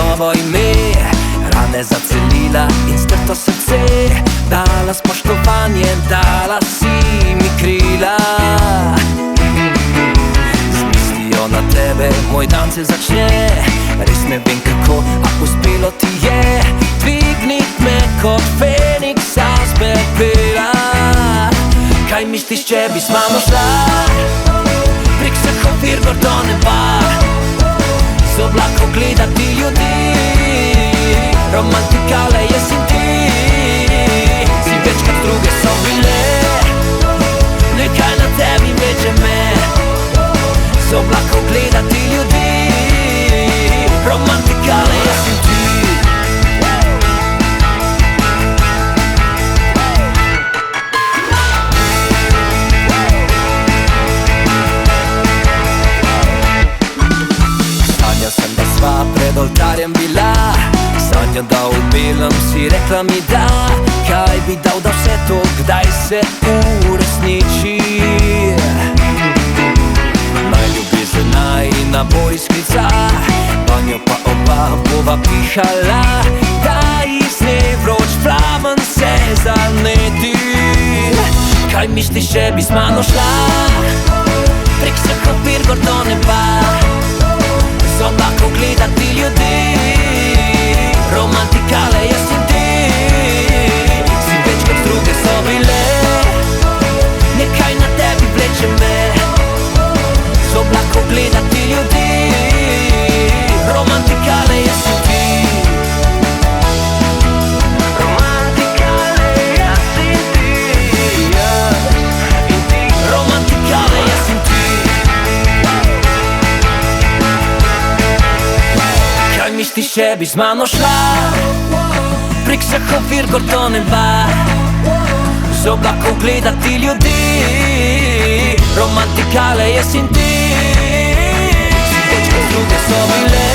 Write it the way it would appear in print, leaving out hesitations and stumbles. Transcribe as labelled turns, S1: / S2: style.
S1: novo ime, rane zacelila in strto srce, dala spoštovanje, dala si mi krila. Z mislijo na tebe moj dan se začne, res ne vem kako, a uspelo ti je dvignit me kot Feniksa z pepela. Kaj misliš, če bi s mano šla prek vseh ovir gor do neba, z oblakov gledati ljudi, romantikale jesi ti, si več kot druge so bile, nekaj na tebi veče me, z oblakov gledati ljudi, romantikale jesi ti. Pred oltarjem bila, sanjam, da v belem si rekla mi da, kaj bi dal, da vse to kdaj se uresniči. Naj ljubezen najina bo iskrica, vanjo pa oba bova pihala, da iz nje vroč plamen se zaneti. Kaj misliš, če bi s mano šla prek vseh ovir gor do neba, z oblakov gledati ljudi, romantikale jesi ti, si več kot druge so bile, nekaj na tebi vleče me, z oblakov gledati ljudi, romantikale jesi ti. Romantikale jesi ti, romantikale jesi ti. Misliš, če bi z mano šla prek vseh ovir gor do neba, z oblakov gledati ljudi, romantikale jesi ti, si več kot druge so bile,